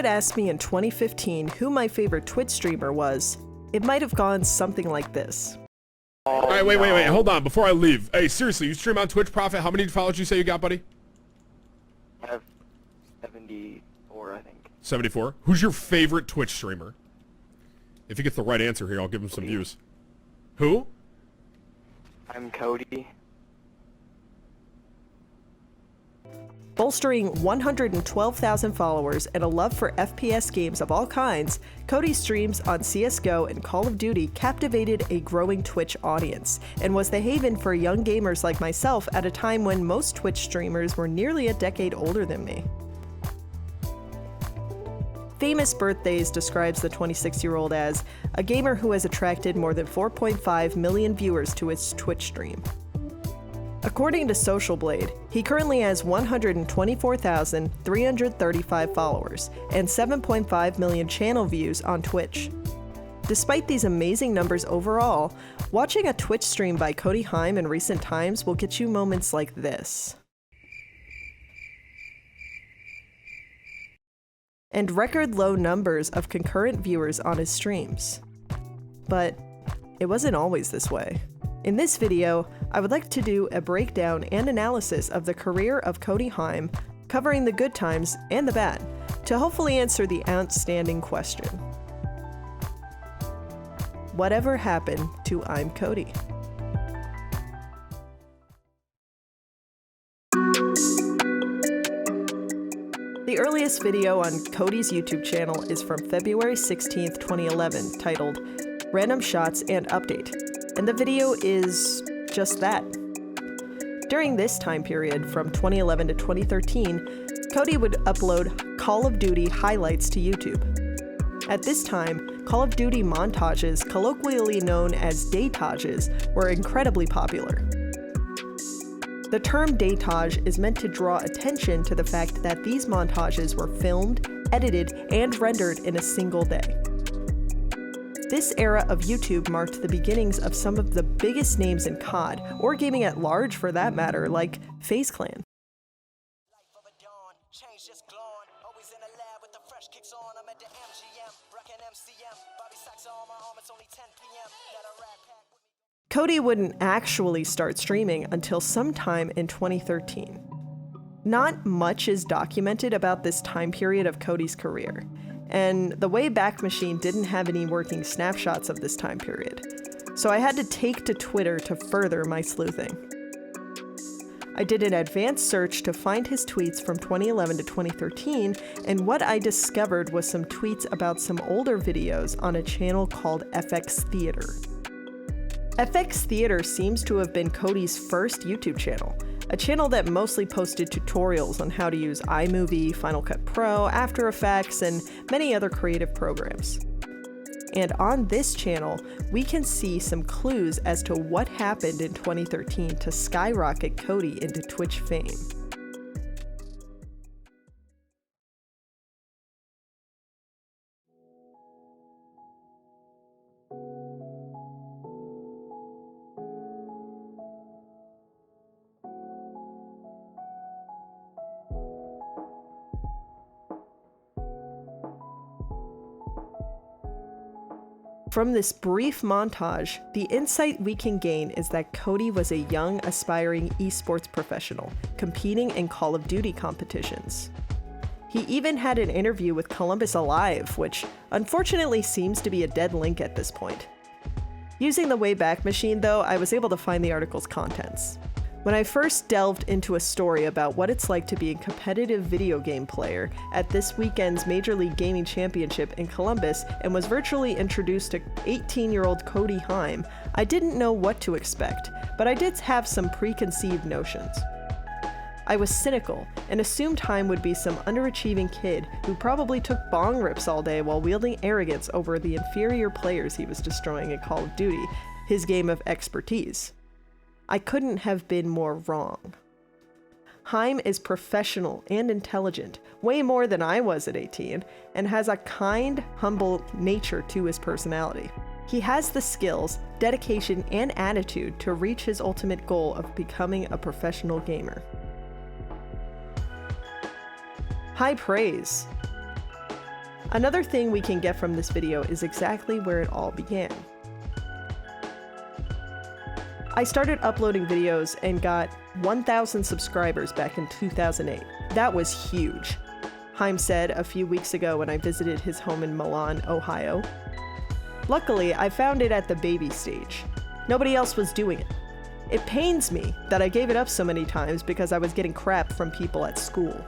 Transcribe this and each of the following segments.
had asked me in 2015 who my favorite Twitch streamer was, it might have gone something like this. All right, wait, hold on, before I leave. Hey, seriously, you stream on Twitch, Prophet? How many followers you say you got, buddy? I have 74, I think. 74? Who's your favorite Twitch streamer? If he gets the right answer here, I'll give him some views. Who? I'm Cody. Bolstering 112,000 followers and a love for FPS games of all kinds, Cody's streams on CSGO and Call of Duty captivated a growing Twitch audience, and was the haven for young gamers like myself at a time when most Twitch streamers were nearly a decade older than me. Famous Birthdays describes the 26-year-old as a gamer who has attracted more than 4.5 million viewers to his Twitch stream. According to Social Blade, he currently has 124,335 followers and 7.5 million channel views on Twitch. Despite these amazing numbers overall, watching a Twitch stream by Cody Heim in recent times will get you moments like this. And record low numbers of concurrent viewers on his streams. But it wasn't always this way. In this video, I would like to do a breakdown and analysis of the career of Cody Heim, covering the good times and the bad, to hopefully answer the outstanding question. Whatever happened to I'm Cody? The earliest video on Cody's YouTube channel is from February 16th, 2011, titled Random Shots and Update. And the video is just that. During this time period, from 2011 to 2013, Cody would upload Call of Duty highlights to YouTube. At this time, Call of Duty montages, colloquially known as daytages, were incredibly popular. The term daytage is meant to draw attention to the fact that these montages were filmed, edited, and rendered in a single day. This era of YouTube marked the beginnings of some of the biggest names in COD, or gaming at large for that matter, like FaZe Clan. Cody wouldn't actually start streaming until sometime in 2013. Not much is documented about this time period of Cody's career, and the Wayback Machine didn't have any working snapshots of this time period, so I had to take to Twitter to further my sleuthing. I did an advanced search to find his tweets from 2011 to 2013, and what I discovered was some tweets about some older videos on a channel called FX Theater. FX Theater seems to have been Cody's first YouTube channel, a channel that mostly posted tutorials on how to use iMovie, Final Cut Pro, After Effects, and many other creative programs. And on this channel, we can see some clues as to what happened in 2013 to skyrocket Cody into Twitch fame. From this brief montage, the insight we can gain is that Cody was a young, aspiring esports professional, competing in Call of Duty competitions. He even had an interview with Columbus Alive, which unfortunately seems to be a dead link at this point. Using the Wayback Machine, though, I was able to find the article's contents. When I first delved into a story about what it's like to be a competitive video game player at this weekend's Major League Gaming Championship in Columbus and was virtually introduced to 18-year-old Cody Heim, I didn't know what to expect, but I did have some preconceived notions. I was cynical and assumed Heim would be some underachieving kid who probably took bong rips all day while wielding arrogance over the inferior players he was destroying in Call of Duty, his game of expertise. I couldn't have been more wrong. Heim is professional and intelligent, way more than I was at 18, and has a kind, humble nature to his personality. He has the skills, dedication, and attitude to reach his ultimate goal of becoming a professional gamer. High praise. Another thing we can get from this video is exactly where it all began. I started uploading videos and got 1,000 subscribers back in 2008. That was huge. Heim said a few weeks ago when I visited his home in Milan, Ohio. Luckily, I found it at the baby stage. Nobody else was doing it. It pains me that I gave it up so many times because I was getting crap from people at school.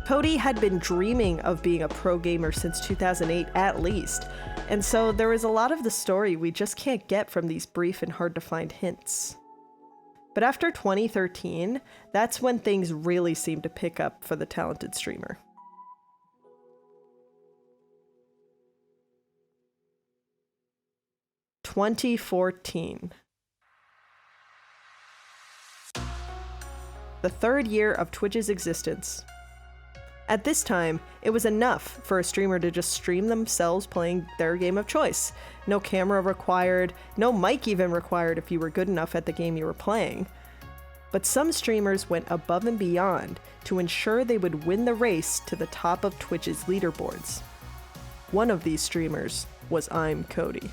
Cody had been dreaming of being a pro gamer since 2008 at least, and so there is a lot of the story we just can't get from these brief and hard to find hints. But after 2013, that's when things really seemed to pick up for the talented streamer. (2014). The third year of Twitch's existence. At this time, it was enough for a streamer to just stream themselves playing their game of choice. No camera required, no mic even required if you were good enough at the game you were playing. But some streamers went above and beyond to ensure they would win the race to the top of Twitch's leaderboards. One of these streamers was imcoty.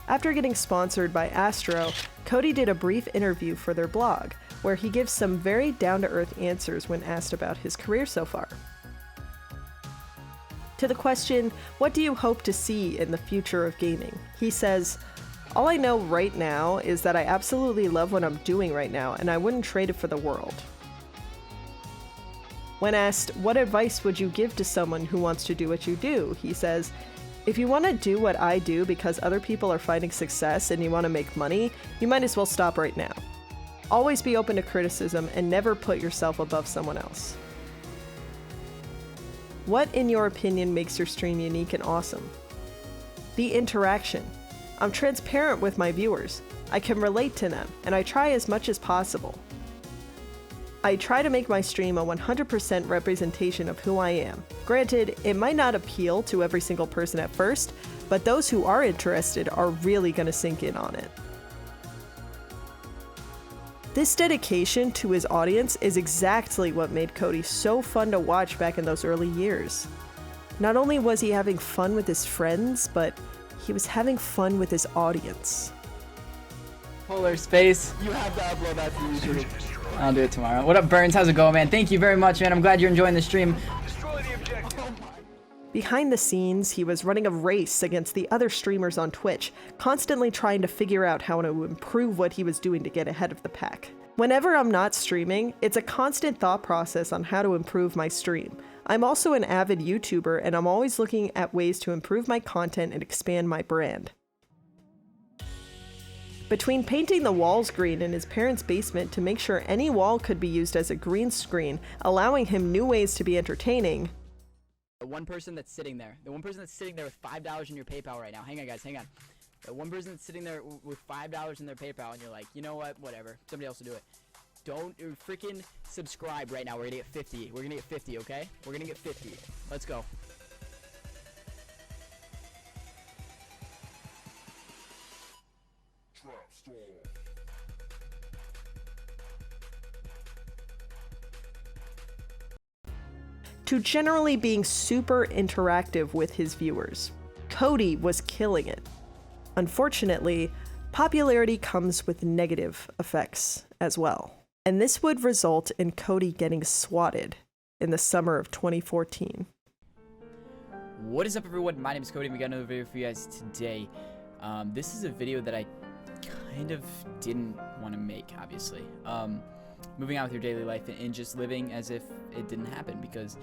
After getting sponsored by Astro, Cody did a brief interview for their blog, where he gives some very down-to-earth answers when asked about his career so far. To the question, what do you hope to see in the future of gaming? He says, "All I know right now is that I absolutely love what I'm doing right now, and I wouldn't trade it for the world." When asked, what advice would you give to someone who wants to do what you do? He says, "If you want to do what I do because other people are finding success and you want to make money, you might as well stop right now. Always be open to criticism and never put yourself above someone else." What, in your opinion, makes your stream unique and awesome? The interaction. I'm transparent with my viewers. I can relate to them, and I try as much as possible. I try to make my stream a 100% representation of who I am. Granted, it might not appeal to every single person at first, but those who are interested are really going to sink in on it. This dedication to his audience is exactly what made Cody so fun to watch back in those early years. Not only was he having fun with his friends, but he was having fun with his audience. Polar space. You have to upload that to YouTube. I'll do it tomorrow. What up, Burns? How's it going, man? Thank you very much, man. I'm glad you're enjoying the stream. Behind the scenes, he was running a race against the other streamers on Twitch, constantly trying to figure out how to improve what he was doing to get ahead of the pack. Whenever I'm not streaming, it's a constant thought process on how to improve my stream. I'm also an avid YouTuber, and I'm always looking at ways to improve my content and expand my brand. Between painting the walls green in his parents' basement to make sure any wall could be used as a green screen, allowing him new ways to be entertaining, The one person that's sitting there with $5 in your PayPal right now. Hang on, guys, hang on. The one person that's sitting there with $5 in their PayPal, and you're like, you know what, whatever, somebody else will do it. Don't freaking subscribe right now. We're gonna get 50. We're gonna get 50, okay? We're gonna get 50. Let's go. to generally being super interactive with his viewers. Cody was killing it. Unfortunately, popularity comes with negative effects as well, and this would result in Cody getting swatted in the summer of 2014. What is up, everyone? My name is Cody, and we got another video for you guys today. This is a video that I kind of didn't want to make, obviously. Moving on with your daily life and just living as if it didn't happen, because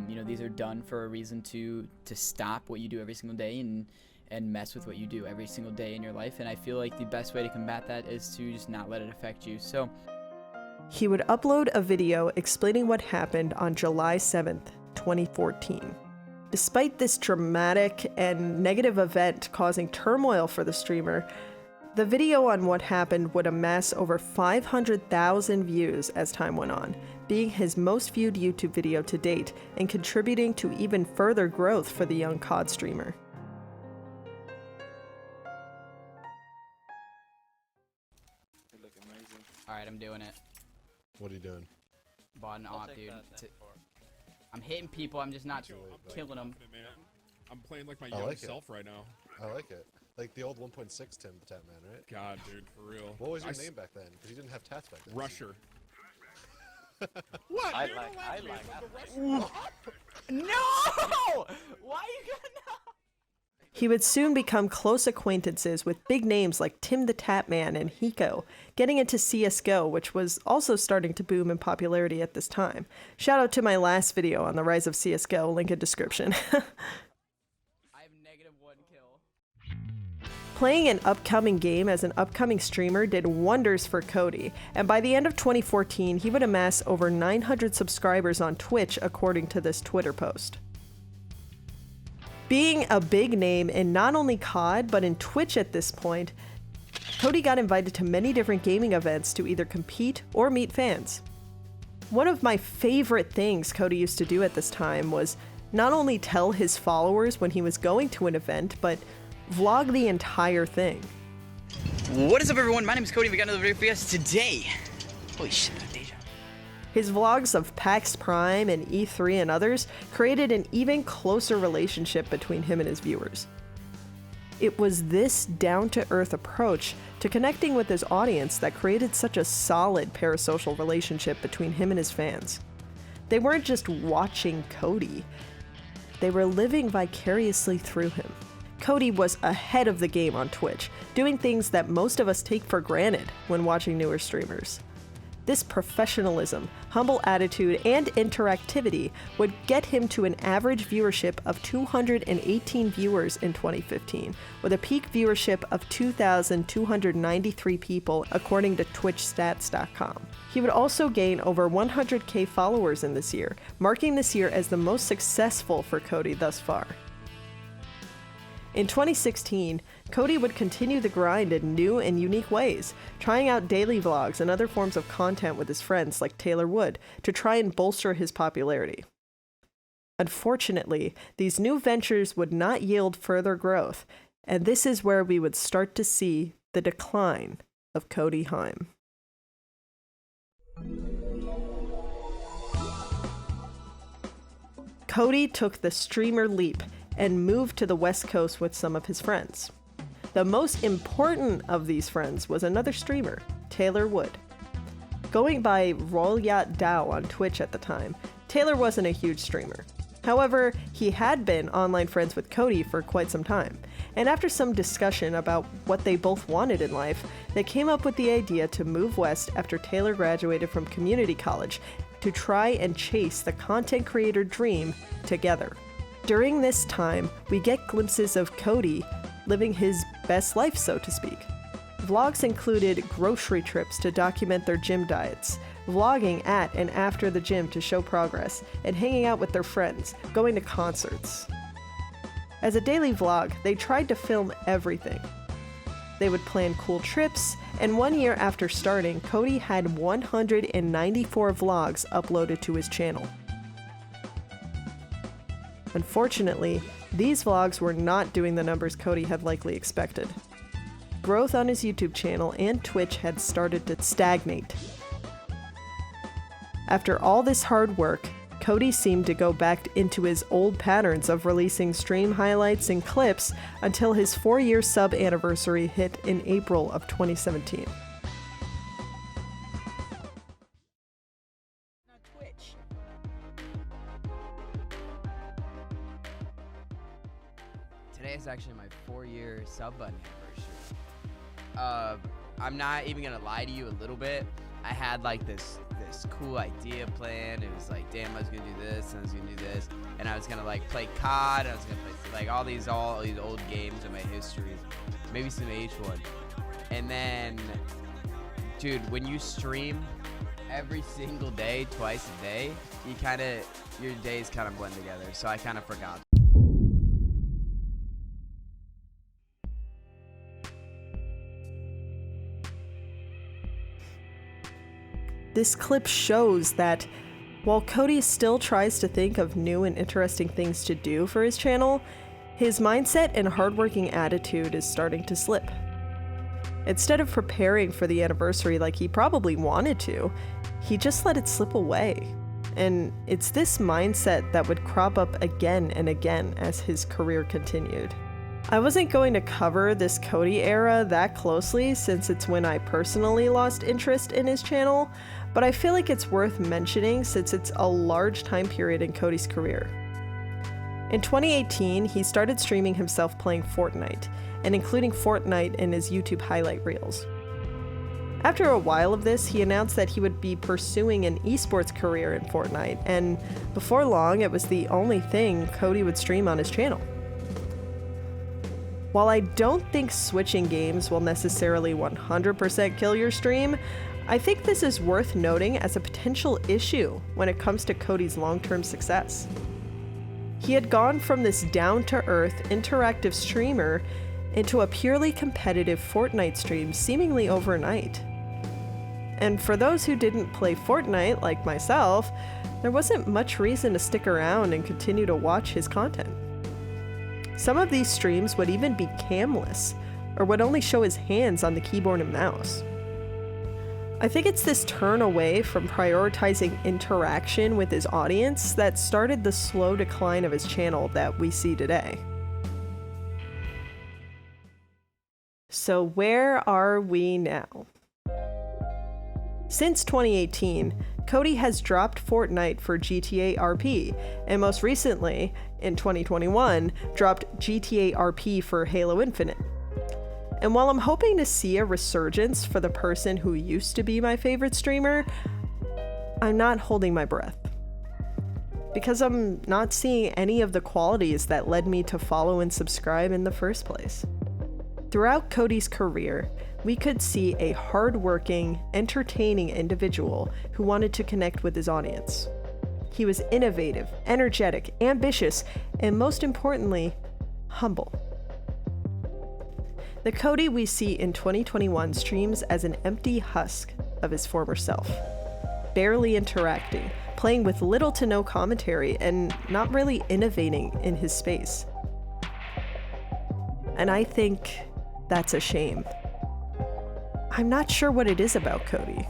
you know, these are done for a reason to stop what you do every single day and mess with what you do every single day in your life. And I feel like the best way to combat that is to just not let it affect you. So he would upload a video explaining what happened on July 7th, 2014. Despite this dramatic and negative event causing turmoil for the streamer, the video on what happened would amass over 500,000 views as time went on, being his most viewed YouTube video to date and contributing to even further growth for the young COD streamer. Good looking, Alright, I'm doing it. What are you doing? Botting off, dude. I'm hitting people, I'm just not killing them. Man. I'm playing like my I young like it. self right now. I like it. Like the old 1.6 Tim the Tap Man, right? God, dude, for real. What was your name back then? Because you didn't have tats back then. Rusher. What? I You're like- gonna I laugh at me like from the Rusher? No! Why you gonna... He would soon become close acquaintances with big names like Tim the Tap Man and Hiko, getting into CSGO, which was also starting to boom in popularity at this time. Shout out to my last video on the rise of CSGO, link in description. I have -1 kill. Playing an upcoming game as an upcoming streamer did wonders for Cody, and by the end of 2014, he would amass over 900 subscribers on Twitch, according to this Twitter post. Being a big name in not only COD, but in Twitch at this point, Cody got invited to many different gaming events to either compete or meet fans. One of my favorite things Cody used to do at this time was not only tell his followers when he was going to an event, but vlog the entire thing. What is up, everyone? My name is Cody. We got another video for you guys today. Holy shit, deja. His vlogs of PAX Prime and E3 and others created an even closer relationship between him and his viewers. It was this down-to-earth approach to connecting with his audience that created such a solid parasocial relationship between him and his fans. They weren't just watching Cody, they were living vicariously through him. Cody was ahead of the game on Twitch, doing things that most of us take for granted when watching newer streamers. This professionalism, humble attitude, and interactivity would get him to an average viewership of 218 viewers in 2015, with a peak viewership of 2,293 people, according to TwitchStats.com. He would also gain over 100k followers in this year, marking this year as the most successful for Cody thus far. In 2016, Cody would continue the grind in new and unique ways, trying out daily vlogs and other forms of content with his friends like Taylor Wood to try and bolster his popularity. Unfortunately, these new ventures would not yield further growth, and this is where we would start to see the decline of Cody Heim. Cody took the streamer leap and moved to the West Coast with some of his friends. The most important of these friends was another streamer, Taylor Wood. Going by Rolyat Dao on Twitch at the time, Taylor wasn't a huge streamer. However, he had been online friends with Cody for quite some time, and after some discussion about what they both wanted in life, they came up with the idea to move west after Taylor graduated from community college to try and chase the content creator dream together. During this time, we get glimpses of Cody living his best life, so to speak. Vlogs included grocery trips to document their gym diets, vlogging at and after the gym to show progress, and hanging out with their friends, going to concerts. As a daily vlog, they tried to film everything. They would plan cool trips, and 1 year after starting, Cody had 194 vlogs uploaded to his channel. Unfortunately, these vlogs were not doing the numbers Cody had likely expected. Growth on his YouTube channel and Twitch had started to stagnate. After all this hard work, Cody seemed to go back into his old patterns of releasing stream highlights and clips until his 4-year sub anniversary hit in April of 2017. Today is actually my 4-year sub button anniversary. I'm not even gonna lie to you a little bit. I had like this cool idea planned. It was like, damn, I was gonna do this and I was gonna do this, and I was gonna like play COD. I was gonna play like all these old games in my history, maybe some H1. And then, dude, when you stream every single day, twice a day, your days kind of blend together. So I kind of forgot. This clip shows that while Cody still tries to think of new and interesting things to do for his channel, his mindset and hardworking attitude is starting to slip. Instead of preparing for the anniversary like he probably wanted to, he just let it slip away. And it's this mindset that would crop up again and again as his career continued. I wasn't going to cover this Cody era that closely since it's when I personally lost interest in his channel, but I feel like it's worth mentioning since it's a large time period in Cody's career. In 2018, he started streaming himself playing Fortnite, and including Fortnite in his YouTube highlight reels. After a while of this, he announced that he would be pursuing an esports career in Fortnite, and before long, it was the only thing Cody would stream on his channel. While I don't think switching games will necessarily 100% kill your stream, I think this is worth noting as a potential issue when it comes to Cody's long-term success. He had gone from this down-to-earth, interactive streamer into a purely competitive Fortnite stream seemingly overnight. And for those who didn't play Fortnite, like myself, there wasn't much reason to stick around and continue to watch his content. Some of these streams would even be camless, or would only show his hands on the keyboard and mouse. I think it's this turn away from prioritizing interaction with his audience that started the slow decline of his channel that we see today. So where are we now? Since 2018, Cody has dropped Fortnite for GTA RP, and most recently, in 2021, dropped GTA RP for Halo Infinite. And while I'm hoping to see a resurgence for the person who used to be my favorite streamer, I'm not holding my breath. Because I'm not seeing any of the qualities that led me to follow and subscribe in the first place. Throughout Cody's career, we could see a hardworking, entertaining individual who wanted to connect with his audience. He was innovative, energetic, ambitious, and most importantly, humble. The Cody we see in 2021 streams as an empty husk of his former self, barely interacting, playing with little to no commentary, and not really innovating in his space. And I think that's a shame. I'm not sure what it is about Cody.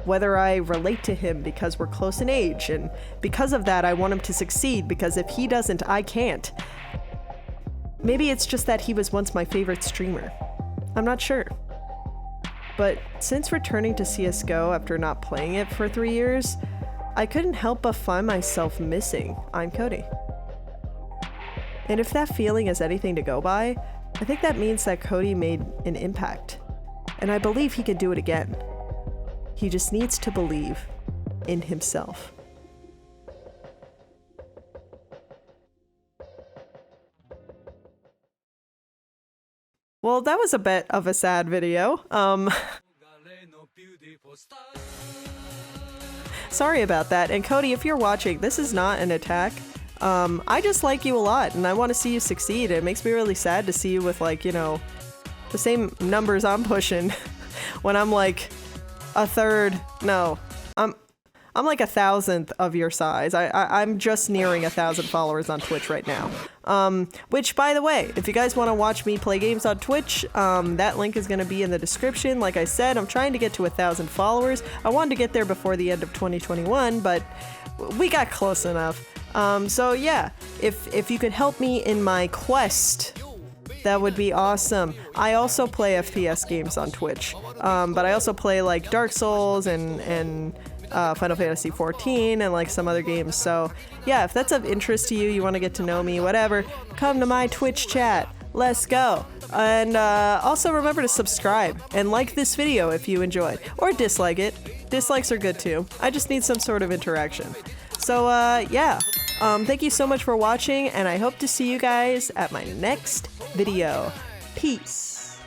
Whether I relate to him because we're close in age, and because of that I want him to succeed because if he doesn't, I can't. Maybe it's just that he was once my favorite streamer. I'm not sure. But since returning to CSGO after not playing it for 3 years, I couldn't help but find myself missing imcoty. And if that feeling is anything to go by, I think that means that Cody made an impact. And I believe he can do it again. He just needs to believe in himself. Well, that was a bit of a sad video. Sorry about that. And Cody, if you're watching, this is not an attack. I just like you a lot and I want to see you succeed. It makes me really sad to see you with, like, you know, the same numbers I'm pushing when I'm like a third. No, I'm like 1,000th of your size. I'm just nearing 1,000 followers on Twitch right now. Which, by the way, if you guys want to watch me play games on Twitch, that link is going to be in the description. Like I said, I'm trying to get to 1,000 followers. I wanted to get there before the end of 2021, but we got close enough. So yeah, if you could help me in my quest, that would be awesome. I also play FPS games on Twitch, but I also play like Dark Souls and Final Fantasy XIV and like some other games. So yeah, if that's of interest to you, you want to get to know me, whatever, come to my Twitch chat. Let's go. And also remember to subscribe and like this video if you enjoyed, or dislike it. Dislikes are good too. I just need some sort of interaction. So yeah, thank you so much for watching, and I hope to see you guys at my next video. Peace.